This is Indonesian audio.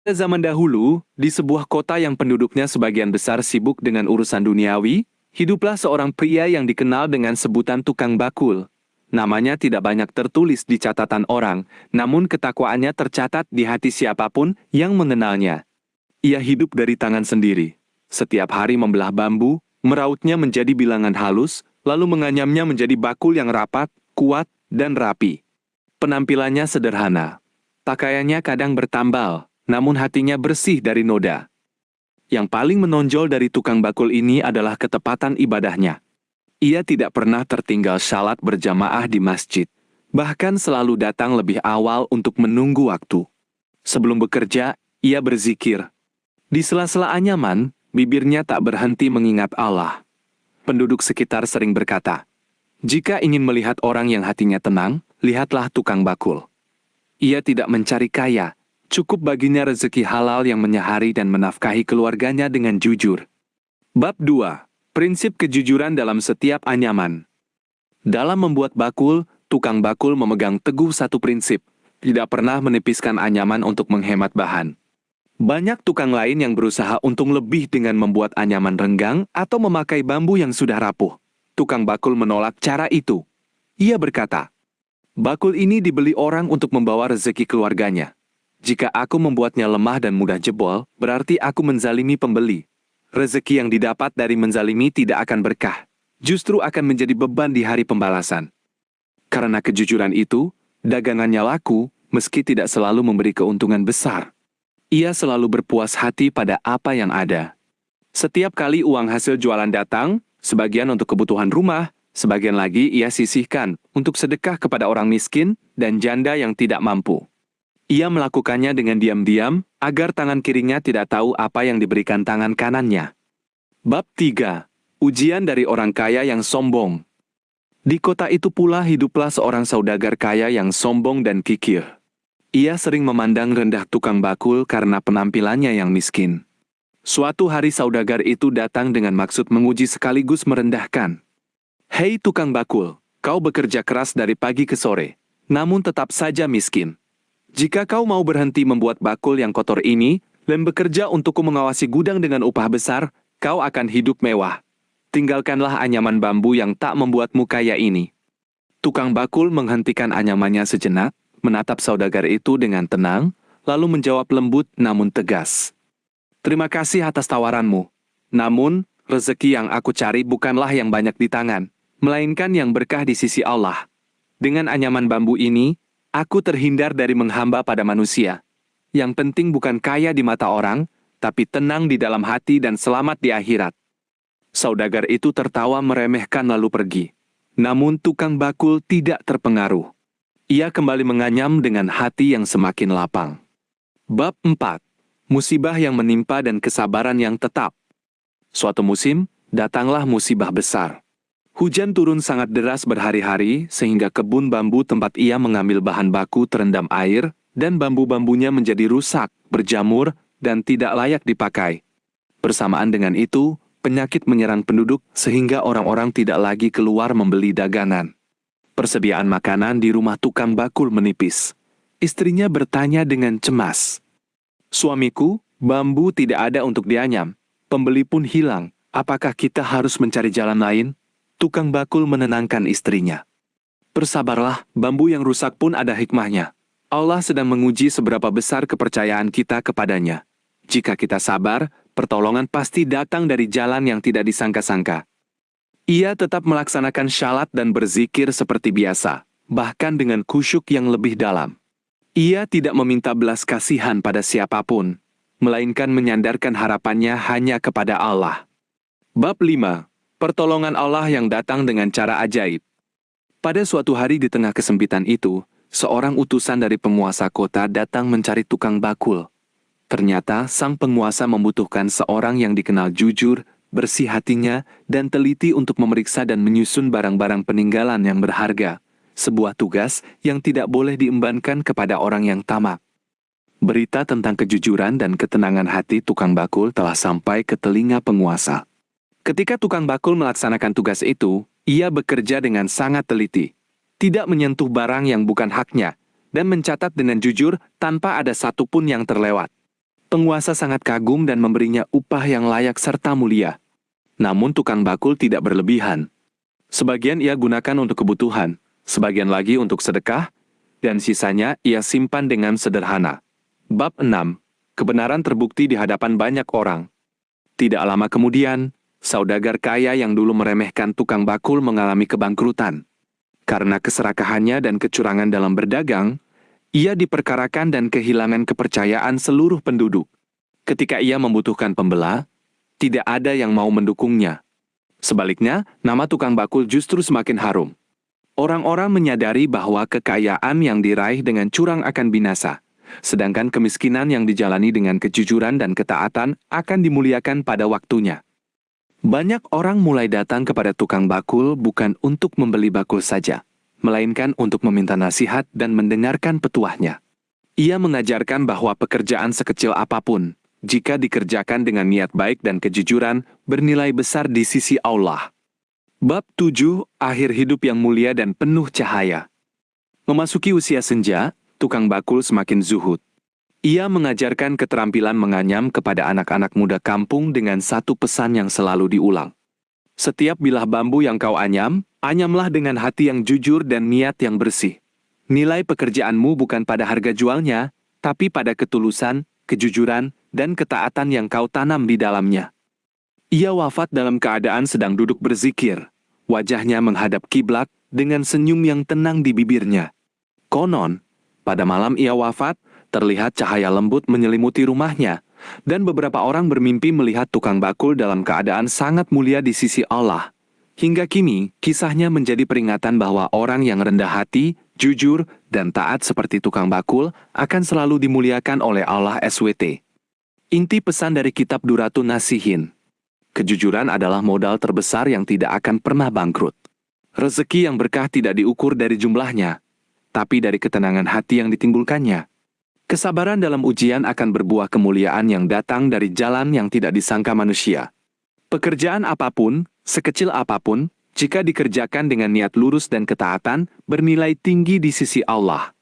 Pada zaman dahulu, di sebuah kota yang penduduknya sebagian besar sibuk dengan urusan duniawi, hiduplah seorang pria yang dikenal dengan sebutan tukang bakul. Namanya tidak banyak tertulis di catatan orang, namun ketakwaannya tercatat di hati siapapun yang mengenalnya. Ia hidup dari tangan sendiri. Setiap hari membelah bambu, merautnya menjadi bilangan halus, lalu menganyamnya menjadi bakul yang rapat, kuat, dan rapi. Penampilannya sederhana. Pakaiannya kadang bertambal, namun hatinya bersih dari noda. Yang paling menonjol dari tukang bakul ini adalah ketepatan ibadahnya. Ia tidak pernah tertinggal salat berjamaah di masjid. Bahkan selalu datang lebih awal untuk menunggu waktu. Sebelum bekerja, ia berzikir. Di sela-sela anyaman, bibirnya tak berhenti mengingat Allah. Penduduk sekitar sering berkata, "Jika ingin melihat orang yang hatinya tenang, lihatlah tukang bakul." Ia tidak mencari kaya, cukup baginya rezeki halal yang menyahari dan menafkahi keluarganya dengan jujur. Bab 2. Prinsip kejujuran dalam setiap anyaman. Dalam membuat bakul, tukang bakul memegang teguh satu prinsip, tidak pernah menipiskan anyaman untuk menghemat bahan. Banyak tukang lain yang berusaha untung lebih dengan membuat anyaman renggang atau memakai bambu yang sudah rapuh. Tukang bakul menolak cara itu. Ia berkata, "Bakul ini dibeli orang untuk membawa rezeki keluarganya. Jika aku membuatnya lemah dan mudah jebol, berarti aku menzalimi pembeli. Rezeki yang didapat dari menzalimi tidak akan berkah. Justru akan menjadi beban di hari pembalasan." Karena kejujuran itu, dagangannya laku, meski tidak selalu memberi keuntungan besar. Ia selalu berpuas hati pada apa yang ada. Setiap kali uang hasil jualan datang, sebagian untuk kebutuhan rumah, sebagian lagi ia sisihkan untuk sedekah kepada orang miskin dan janda yang tidak mampu. Ia melakukannya dengan diam-diam agar tangan kirinya tidak tahu apa yang diberikan tangan kanannya. Bab 3. Ujian dari orang kaya yang sombong. Di kota itu pula hiduplah seorang saudagar kaya yang sombong dan kikir. Ia sering memandang rendah tukang bakul karena penampilannya yang miskin. Suatu hari saudagar itu datang dengan maksud menguji sekaligus merendahkan. "Hei tukang bakul, kau bekerja keras dari pagi ke sore, namun tetap saja miskin. Jika kau mau berhenti membuat bakul yang kotor ini, dan bekerja untukku mengawasi gudang dengan upah besar, kau akan hidup mewah. Tinggalkanlah anyaman bambu yang tak membuatmu kaya ini." Tukang bakul menghentikan anyamannya sejenak, menatap saudagar itu dengan tenang, lalu menjawab lembut namun tegas. "Terima kasih atas tawaranmu. Namun, rezeki yang aku cari bukanlah yang banyak di tangan, melainkan yang berkah di sisi Allah. Dengan anyaman bambu ini, aku terhindar dari menghamba pada manusia. Yang penting bukan kaya di mata orang, tapi tenang di dalam hati dan selamat di akhirat." Saudagar itu tertawa meremehkan lalu pergi. Namun tukang bakul tidak terpengaruh. Ia kembali menganyam dengan hati yang semakin lapang. Bab 4. Musibah yang menimpa dan kesabaran yang tetap. Suatu musim, datanglah musibah besar. Hujan turun sangat deras berhari-hari sehingga kebun bambu tempat ia mengambil bahan baku terendam air dan bambu-bambunya menjadi rusak, berjamur, dan tidak layak dipakai. Bersamaan dengan itu, penyakit menyerang penduduk sehingga orang-orang tidak lagi keluar membeli dagangan. Persediaan makanan di rumah tukang bakul menipis. Istrinya bertanya dengan cemas, "Suamiku, bambu tidak ada untuk dianyam. Pembeli pun hilang. Apakah kita harus mencari jalan lain?" Tukang bakul menenangkan istrinya. "Bersabarlah, bambu yang rusak pun ada hikmahnya. Allah sedang menguji seberapa besar kepercayaan kita kepadanya. Jika kita sabar, pertolongan pasti datang dari jalan yang tidak disangka-sangka." Ia tetap melaksanakan syalat dan berzikir seperti biasa, bahkan dengan khusyuk yang lebih dalam. Ia tidak meminta belas kasihan pada siapapun, melainkan menyandarkan harapannya hanya kepada Allah. Bab 5. Pertolongan Allah yang datang dengan cara ajaib. Pada suatu hari di tengah kesempitan itu, seorang utusan dari penguasa kota datang mencari tukang bakul. Ternyata sang penguasa membutuhkan seorang yang dikenal jujur, bersih hatinya, dan teliti untuk memeriksa dan menyusun barang-barang peninggalan yang berharga. Sebuah tugas yang tidak boleh diembankan kepada orang yang tamak. Berita tentang kejujuran dan ketenangan hati tukang bakul telah sampai ke telinga penguasa. Ketika tukang bakul melaksanakan tugas itu, ia bekerja dengan sangat teliti. Tidak menyentuh barang yang bukan haknya, dan mencatat dengan jujur tanpa ada satupun yang terlewat. Penguasa sangat kagum dan memberinya upah yang layak serta mulia. Namun tukang bakul tidak berlebihan. Sebagian ia gunakan untuk kebutuhan, sebagian lagi untuk sedekah, dan sisanya ia simpan dengan sederhana. Bab 6. Kebenaran terbukti di hadapan banyak orang. Tidak lama kemudian, saudagar kaya yang dulu meremehkan tukang bakul mengalami kebangkrutan. Karena keserakahannya dan kecurangan dalam berdagang, ia diperkarakan dan kehilangan kepercayaan seluruh penduduk. Ketika ia membutuhkan pembela, tidak ada yang mau mendukungnya. Sebaliknya, nama tukang bakul justru semakin harum. Orang-orang menyadari bahwa kekayaan yang diraih dengan curang akan binasa, sedangkan kemiskinan yang dijalani dengan kejujuran dan ketaatan akan dimuliakan pada waktunya. Banyak orang mulai datang kepada tukang bakul bukan untuk membeli bakul saja, melainkan untuk meminta nasihat dan mendengarkan petuahnya. Ia mengajarkan bahwa pekerjaan sekecil apapun, jika dikerjakan dengan niat baik dan kejujuran, bernilai besar di sisi Allah. Bab 7. Akhir hidup yang mulia dan penuh cahaya. Memasuki usia senja, tukang bakul semakin zuhud. Ia mengajarkan keterampilan menganyam kepada anak-anak muda kampung dengan satu pesan yang selalu diulang. Setiap bilah bambu yang kau anyam, anyamlah dengan hati yang jujur dan niat yang bersih. Nilai pekerjaanmu bukan pada harga jualnya, tapi pada ketulusan, kejujuran, dan ketaatan yang kau tanam di dalamnya. Ia wafat dalam keadaan sedang duduk berzikir. Wajahnya menghadap kiblat dengan senyum yang tenang di bibirnya. Konon, pada malam ia wafat, terlihat cahaya lembut menyelimuti rumahnya, dan beberapa orang bermimpi melihat tukang bakul dalam keadaan sangat mulia di sisi Allah. Hingga kini, kisahnya menjadi peringatan bahwa orang yang rendah hati, jujur, dan taat seperti tukang bakul akan selalu dimuliakan oleh Allah SWT. Inti pesan dari kitab Duratun Nasihin. Kejujuran adalah modal terbesar yang tidak akan pernah bangkrut. Rezeki yang berkah tidak diukur dari jumlahnya, tapi dari ketenangan hati yang ditimbulkannya. Kesabaran dalam ujian akan berbuah kemuliaan yang datang dari jalan yang tidak disangka manusia. Pekerjaan apapun, sekecil apapun, jika dikerjakan dengan niat lurus dan ketaatan, bernilai tinggi di sisi Allah.